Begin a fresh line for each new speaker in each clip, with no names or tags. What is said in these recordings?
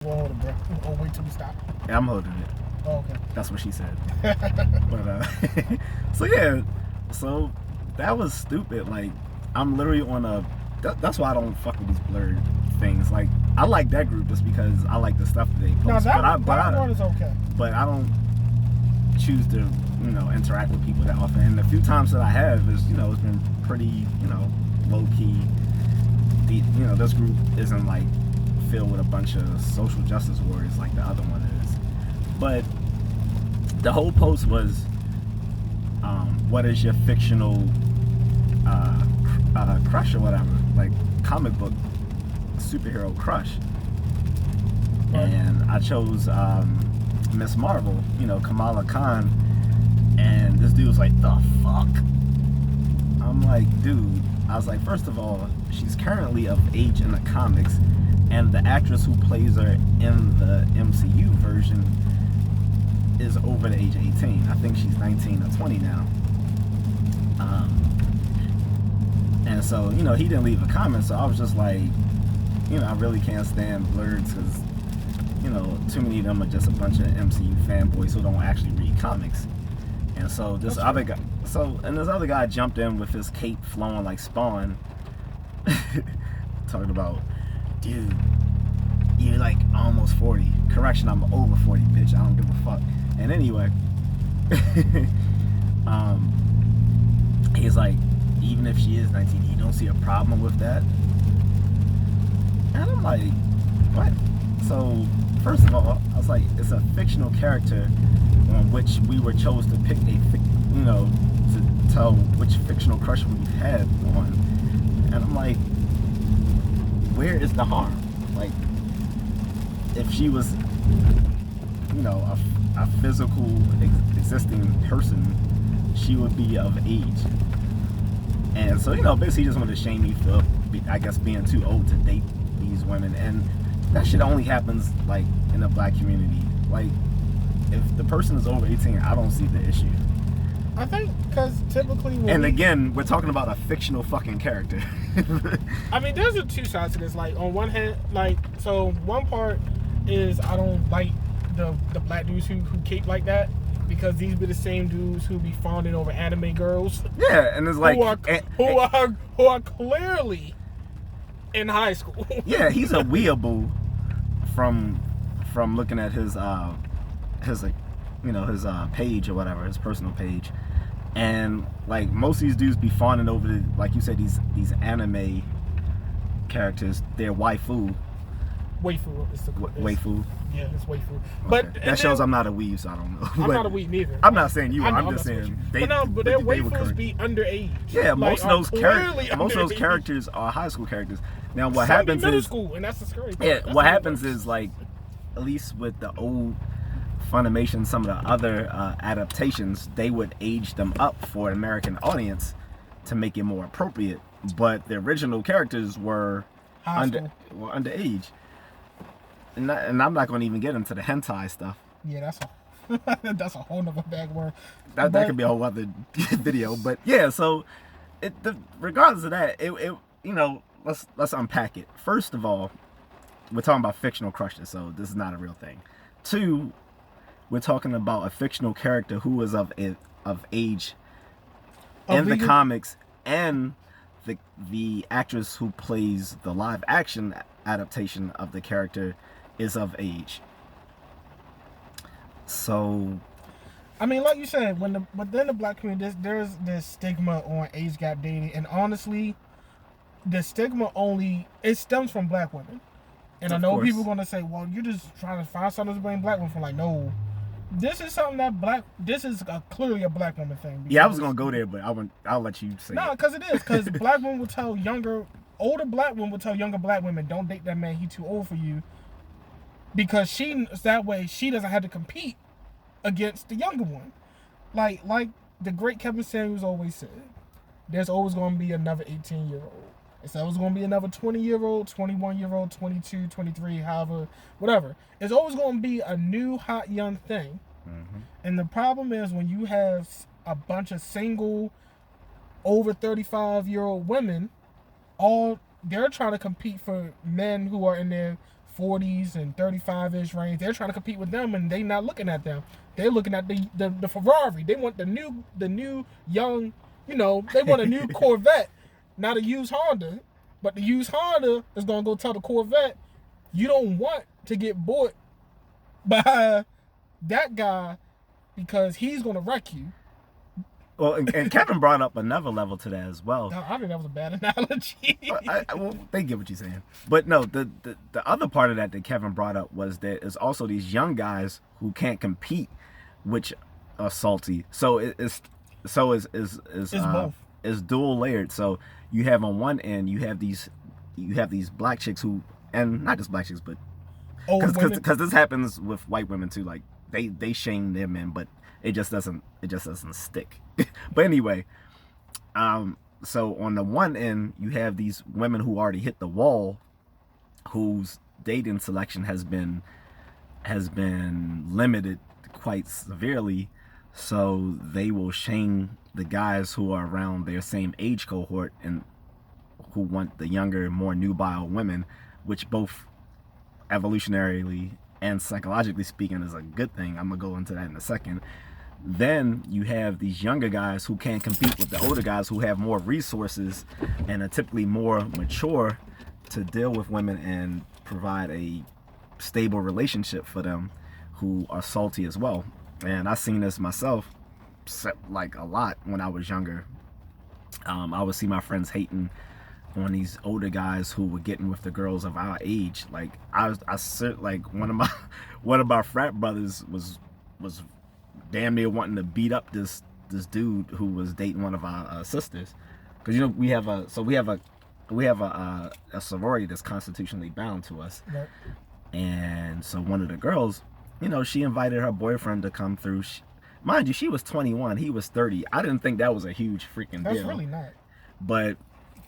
We'll hold it, bro. Oh, wait till we stop.
Yeah, I'm holding it.
Oh, okay.
That's what she said. But so yeah, so that was stupid. Like, I'm literally on a. That's why I don't fuck with these blurred things. Like, I like that group just because I like the stuff that they post.
Now that one is okay.
But I don't choose to, interact with people that often. And the few times that I have is, it's been pretty, low key. This group isn't like filled with a bunch of social justice warriors like the other one is. But the whole post was, what is your fictional crush or whatever, like comic book superhero crush? Right. And I chose Miss Marvel, Kamala Khan, and this dude was like, the fuck? I'm like, dude, I was like, first of all, she's currently of age in the comics, and the actress who plays her in the MCU version is over the age of 18. I think she's 19 or 20 now. And so, he didn't leave a comment, so I was just like, I really can't stand blerds because, too many of them are just a bunch of MCU fanboys who don't actually read comics. And so this other guy jumped in with his cape flowing like Spawn, talking about, dude, you're like almost 40. Correction, I'm over 40, bitch. I don't give a fuck. And anyway, he's like, even if she is 19, you don't see a problem with that? And I'm like, what? So, first of all, I was like, it's a fictional character on which we were chose to pick to tell which fictional crush we've had on. And I'm like, where is the harm? Like, if she was, a physical existing person, she would be of age. And so, basically just wanted to shame me for, I guess, being too old to date these women. And that shit only happens, like, in the black community. Like, if the person is over 18, I don't see the issue.
I think because typically...
again, we're talking about a fictional fucking character.
I mean, there's two sides to this. Like, on one hand, so one part is I don't like the black dudes who cape like that, because these be the same dudes who be fawning over anime girls.
Yeah, and it's like...
Who are clearly in high school.
Yeah, he's a weeaboo from looking at his page or whatever, his personal page. And like most of these dudes be fawning over like you said, these anime characters, they're waifu.
Waifu is the
waifu.
Yeah, it's waifu.
Okay.
But
that shows I'm not a weeb, so I don't know.
I'm not a weeb neither.
I'm not saying you are. I'm just saying
but their waifus be underage.
Yeah, most of those characters are high school characters. Now what happens
middle
is
school, and that's the scary part.
Yeah, what happens is, like, at least with the old Funimation, some of the other adaptations, they would age them up for an American audience to make it more appropriate. But the original characters were underage. And I'm not going to even get into the hentai stuff.
Yeah, that's a whole nother bag word.
That could be a whole other video. But yeah, so regardless of that, let's unpack it. First of all, we're talking about fictional crushes, so this is not a real thing. Two, we're talking about a fictional character who is of age in the comics, and the actress who plays the live action adaptation of the character is of age. So,
I mean, like you said, within the black community, there's this stigma on age gap dating, and honestly, the stigma it stems from black women. And I know people are going to say, well, you're just trying to find something to blame black women for. Like, no, this is something this is clearly a black woman thing.
Yeah, I was going to go there, but I'll let you say
No, because it is. Because black women will tell older black women will tell younger black women, don't date that man, he's too old for you. Because that way she doesn't have to compete against the younger one. Like the great Kevin Samuels always said, there's always going to be another 18-year-old. It's always going to be another 20-year-old, 21-year-old, 22, 23, however, whatever. It's always going to be a new, hot, young thing. Mm-hmm. And the problem is when you have a bunch of single, over 35-year-old women, they're trying to compete for men who are in their 40s and 35-ish range. They're trying to compete with them, and they not looking at them. They're looking at the Ferrari. They want the new young, they want a new Corvette, not a used Honda. But the used Honda is gonna go tell the Corvette, you don't want to get bought by that guy because he's gonna wreck you.
Well, and Kevin brought up another level to that as well.
I think that was a bad analogy.
Well, they get what you're saying. But no, the other part of that Kevin brought up was that it's also these young guys who can't compete, which are salty. So it's
both.
It's dual layered. So you have on one end, you have these black chicks who, and not just black chicks, but because this happens with white women too. Like they shame their men, but it just doesn't stick. But anyway, so on the one end you have these women who already hit the wall, whose dating selection has been limited quite severely, so they will shame the guys who are around their same age cohort and who want the younger, more nubile women, which both evolutionarily and psychologically speaking is a good thing. I'm gonna go into that in a second. Then you have these younger guys who can't compete with the older guys who have more resources and are typically more mature to deal with women and provide a stable relationship for them, who are salty as well. And I've seen this myself like a lot when I was younger. I would see my friends hating on these older guys who were getting with the girls of our age. Like I like one of my frat brothers was damn near wanting to beat up this dude who was dating one of our sisters, because we have a sorority that's constitutionally bound to us.
Right.
And so one of the girls, she invited her boyfriend to come through. Mind you, she was 21, he was 30. I didn't think that was a huge freaking deal.
That's really not.
But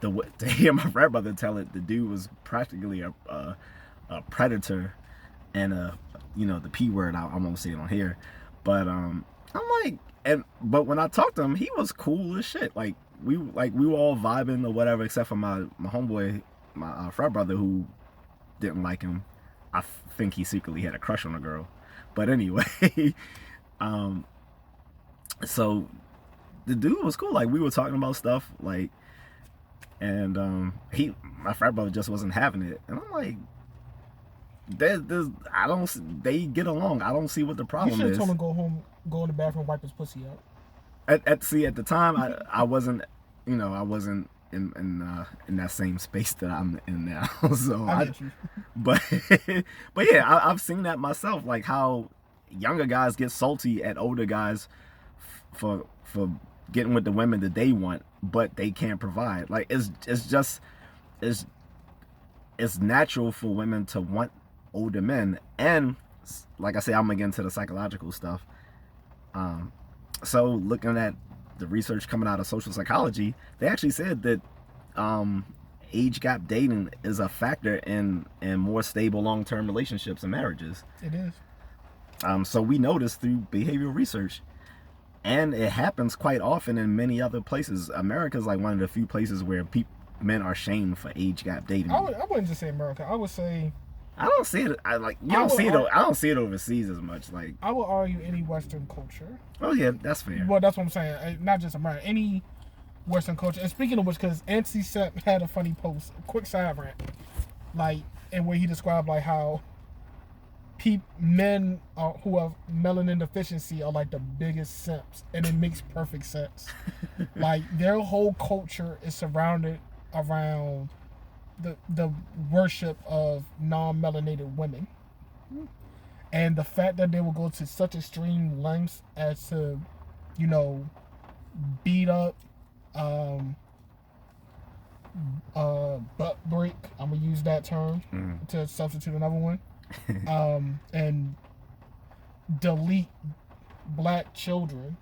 to hear my frat brother tell it, the dude was practically a predator and the P word. I won't say it on here. But I'm like, but when I talked to him, he was cool as shit. Like we were all vibing or whatever, except for my homeboy, my frat brother, who didn't like him. I think he secretly had a crush on a girl. But anyway, so the dude was cool. Like we were talking about stuff, like, and my frat brother just wasn't having it, and I'm like, they get along. I don't see what the problem is.
You should have told him to go home, go in the bathroom, wipe his pussy out.
At the time, I wasn't, I wasn't in that same space that I'm in now. So
I get you.
But yeah, I've seen that myself. Like how younger guys get salty at older guys for getting with the women that they want, but they can't provide. Like it's natural for women to want older men, and like I say, I'm gonna get into the psychological stuff. So looking at the research coming out of social psychology, they actually said that age gap dating is a factor in more stable long-term relationships and marriages.
It is.
So we noticed through behavioral research, and it happens quite often in many other places. America is like one of the few places where men are shamed for age gap dating.
I wouldn't just say America. I would say
I don't see it. I don't see it overseas as much. Like
I would argue any Western culture.
Oh yeah, that's fair.
Well, that's what I'm saying. Not just America. Any Western culture. And speaking of which, because Anthony Sepp had a funny post, a quick side rant, like, and where he described like how men who have melanin deficiency are like the biggest simps, and it makes perfect sense. Like their whole culture is surrounded around the worship of non-melanated women, and the fact that they will go to such extreme lengths as to, beat up, butt break. I'm gonna use that term to substitute another one, and delete black children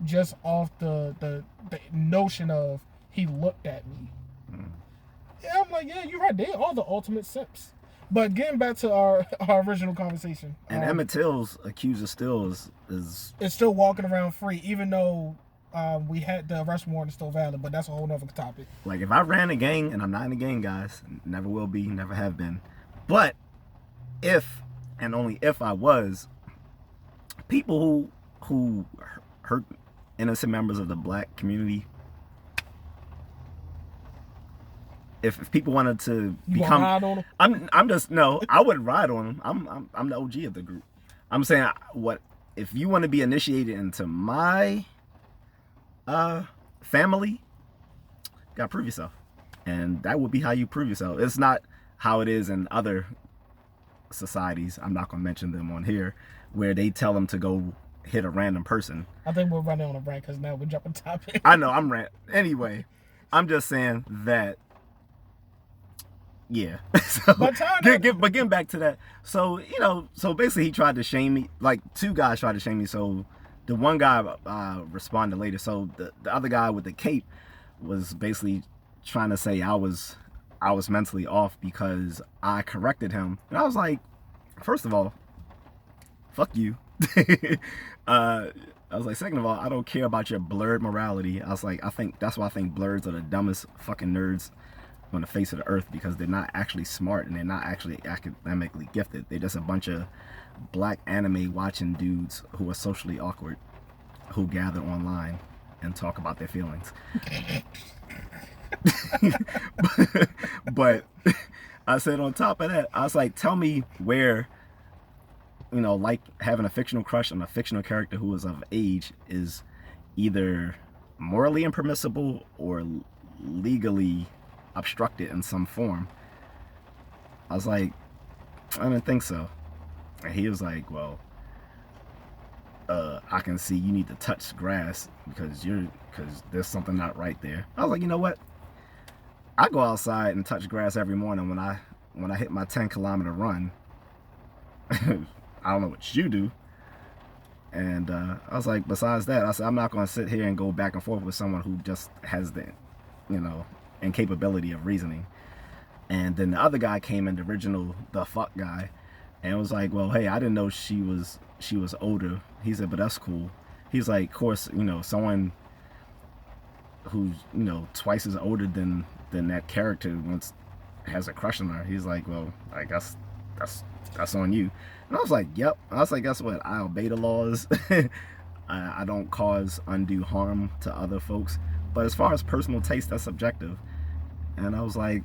just off the notion of he looked at me. Yeah, I'm like, yeah, you're right. They are the ultimate simps. But getting back to our original conversation.
And Emmett Till's accuser still is
still walking around free, even though we had the arrest warrant is still valid, but that's a whole other topic.
Like if I ran a gang, and I'm not in a gang, guys, never will be, never have been. But if and only if I was, people who hurt innocent members of the black community, if people wanted to become,
ride on them?
I'm just no, I wouldn't ride on them. I'm the OG of the group. I'm saying, what if you want to be initiated into my family? Gotta prove yourself, and that would be how you prove yourself. It's not how it is in other societies. I'm not gonna mention them on here, where they tell them to go hit a random person.
I think we're running on a rant because now we're jumping topic.
I know I'm rant. Anyway, I'm just saying that. Yeah. So, but getting back to that. So, so basically he tried to shame me. Like, two guys tried to shame me. So the one guy responded later. So the other guy with the cape was basically trying to say I was mentally off because I corrected him. And I was like, first of all, fuck you. I was like, second of all, I don't care about your blurred morality. I was like, that's why I think blerds are the dumbest fucking nerds on the face of the earth, because they're not actually smart and they're not actually academically gifted. They're just a bunch of black anime watching dudes who are socially awkward, who gather online and talk about their feelings. But I said, on top of that, I was like, tell me where, like having a fictional crush on a fictional character who is of age is either morally impermissible or legally obstructed in some form. I was like, I didn't think so. And he was like, well, I can see you need to touch grass because there's something not right there. I was like, you know what? I go outside and touch grass every morning when I hit my 10-kilometer run. I don't know what you do. And I was like, besides that, I said, I'm not going to sit here and go back and forth with someone who just has the, incapability of reasoning. And then the other guy came in, the fuck guy, and was like, well, hey, I didn't know she was older. He said, but that's cool. He's like, of course, someone who's, twice as older than that character has a crush on her. He's like, well, I guess that's on you. And I was like, yep. I was like, guess what? I obey the laws. I don't cause undue harm to other folks. But as far as personal taste, that's subjective. And I was like,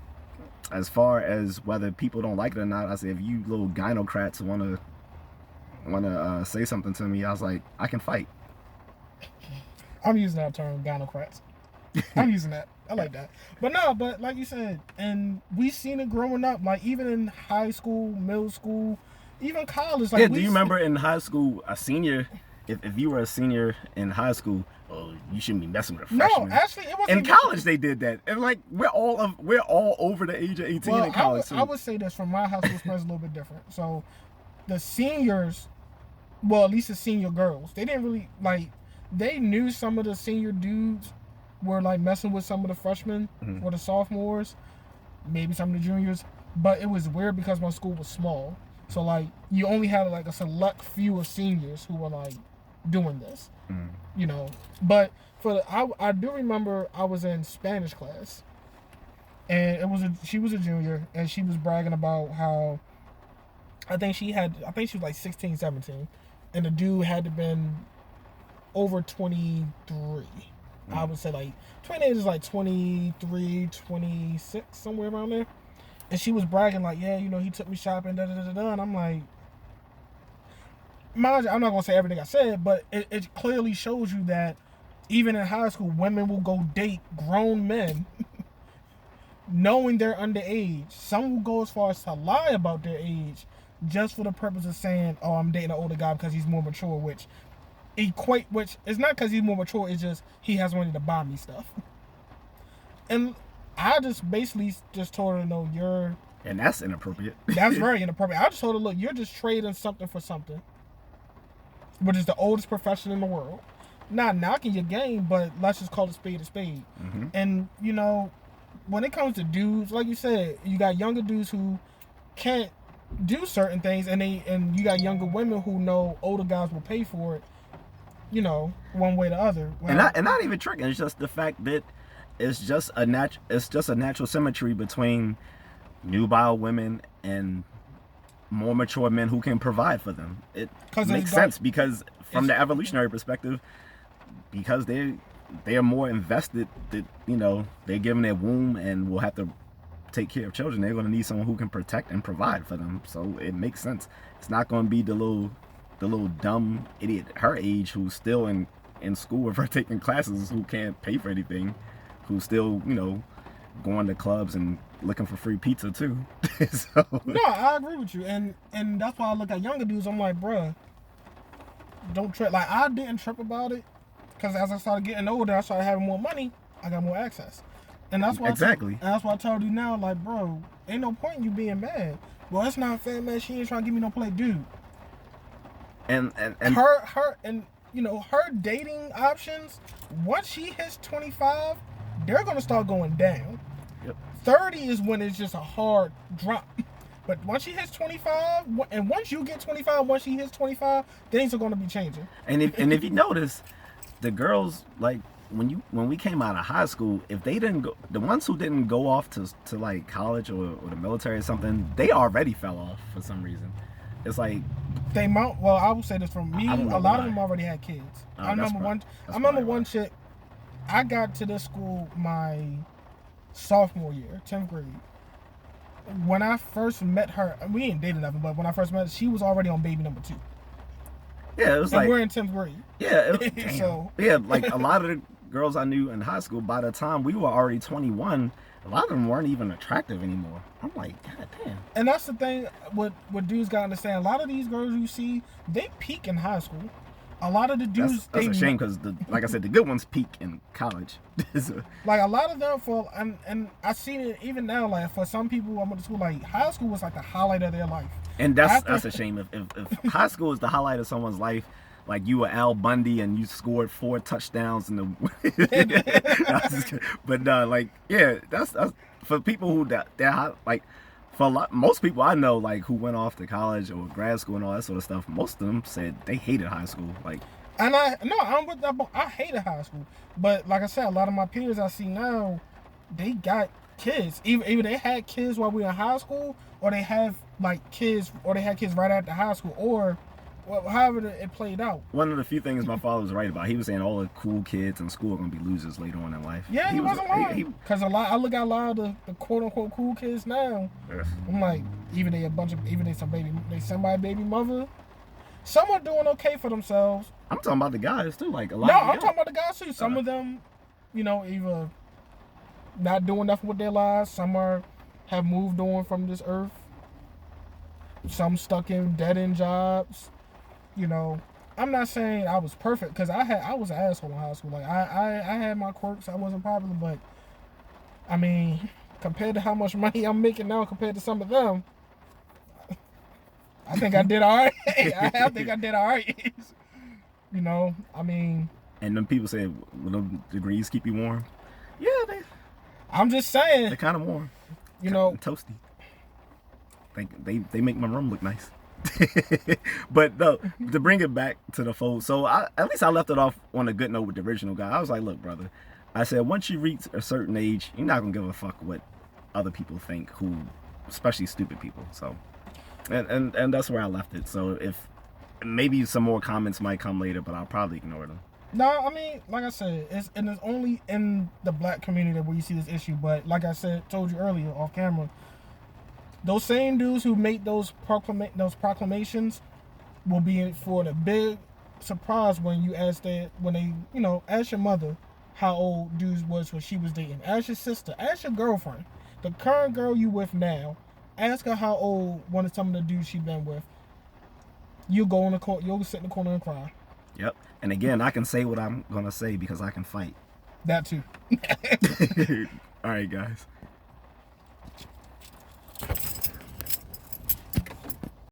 as far as whether people don't like it or not, I said, if you little gynocrats want to say something to me, I was like, I can fight.
I'm using that term, gynocrats. I'm using that. I like that. But like you said, and we seen it growing up, like even in high school, middle school, even college. Like,
do you remember in high school, a senior, if you were a senior in high school, oh, you shouldn't be messing with a freshman.
No, actually, it wasn't.
In college, they did that, and like we're all over the age of 18 in college.
I would say this from my high school experience a little bit different. So, the seniors, well, at least the senior girls, they didn't really like. They knew some of the senior dudes were like messing with some of the freshmen or the sophomores, maybe some of the juniors. But it was weird because my school was small, so like you only had like a select few of seniors who were like doing this. But I do remember I was in Spanish class, and she was a junior, and she was bragging about how I think she was like 16, 17, and the dude had to been over 23. I would say like 28 is like 23, 26, somewhere around there. And she was bragging like, yeah, he took me shopping, da da da da. And I'm like, mind you, I'm not gonna say everything I said, but it clearly shows you that even in high school, women will go date grown men knowing they're underage. Some will go as far as to lie about their age just for the purpose of saying, oh, I'm dating an older guy because he's more mature, which it's not because he's more mature, it's just he has money to buy me stuff. And I just basically just told her, no,
and that's inappropriate.
That's very inappropriate. I just told her, look, you're just trading something for something, which is the oldest profession in the world. Not knocking your game, but let's just call it spade a spade. And when it comes to dudes, like you said, you got younger dudes who can't do certain things, and you got younger women who know older guys will pay for it, one way or the other.
Well, and not even tricking. It's just the fact that it's just a natural symmetry between nubile women and more mature men who can provide for them. It makes
they
sense because from the evolutionary perspective, because they are more invested, that they're given their womb and will have to take care of children. They're going to need someone who can protect and provide for them. So it makes sense. It's not going to be the little dumb idiot her age who's still in school with her taking classes, who can't pay for anything, who's still going to clubs and looking for free pizza too. So,
no, I agree with you, and that's why I look at younger dudes. I'm like, bruh, don't trip. Like, I didn't trip about it because as I started getting older, I started having more money. I got more access, and that's why
exactly.
And that's why I told you now, like, bro, ain't no point in you being mad. Well, it's not fair, man. She ain't trying to give me no play, dude.
And
her and her dating options, once she hits 25, they're gonna start going down.
Yep.
30 is when it's just a hard drop. But once she hits 25, and once you get 25, once she hits 25, things are gonna be changing.
And if you notice, the girls, like when we came out of high school, if they didn't go, the ones who didn't go off to like college or the military or something, they already fell off for some reason. It's like
they might. Well, I will say this from me. A lot of them already had kids.
Oh,
I remember one chick. I got to this school my sophomore year, 10th grade. When I first met her, we ain't dated nothing, but when I first met her, she was already on baby number 2.
Yeah, it was
and we're in 10th grade.
Yeah, so yeah, like a lot of the girls I knew in high school, by the time we were already 21, a lot of them weren't even attractive anymore. I'm like, God damn.
And that's the thing, what dudes gotta understand. A lot of these girls you see, they peak in high school. A lot of the dudes,
that's a shame because, like I said, the good ones peak in college.
Like a lot of them, and I seen it even now. Like for some people, I went to school. Like high school was like the highlight of their life.
And that's a shame. If high school is the highlight of someone's life, like you were Al Bundy and you scored 4 touchdowns in the. But like yeah, that's for people who they're like. For most people I know, like who went off to college or grad school and all that sort of stuff, most of them said they hated high school. Like,
and I'm with that. I hated high school, but like I said, a lot of my peers I see now, they got kids. Either they had kids while we were in high school, or they have like kids, or they had kids right after high school, or however it played out.
One of the few things my father was right about, he was saying all the cool kids in school are going to be losers later on in life.
Yeah, he wasn't lying. Because I look at a lot of the quote unquote cool kids now. Yes. I'm like, even somebody baby mother. Some are doing okay for themselves.
I'm talking about the guys too, like a lot.
No, I'm talking about the guys too. Some of them, either not doing nothing with their lives. Some have moved on from this earth. Some stuck in dead end jobs. I'm not saying I was perfect because I was an asshole in high school. Like I had my quirks. I wasn't popular, but I mean, compared to how much money I'm making now, compared to some of them, I think I did all right. I think I did all right. I mean. And
them people say, "Will the degrees keep you warm?" Yeah,
I'm just saying.
They're kind of warm. Toasty. They make my room look nice. But no, to bring it back to the fold, so at least I left it off on a good note with the original guy. I was like, look, brother, I said once you reach a certain age, you're not gonna give a fuck what other people think, especially stupid people. So and that's where I left it. So if maybe some more comments might come later, but I'll probably ignore them.
No, I mean, like I said, it's only in the black community where you see this issue. But like I told you earlier off camera, those same dudes who make those proclamations will be in for the big surprise when you ask ask your mother how old dudes was when she was dating. Ask your sister, ask your girlfriend, the current girl you with now. Ask her how old one of some of the dudes she been with. You'll sit in the corner and cry.
Yep. And again, I can say what I'm gonna say because I can fight.
That too.
All right, guys.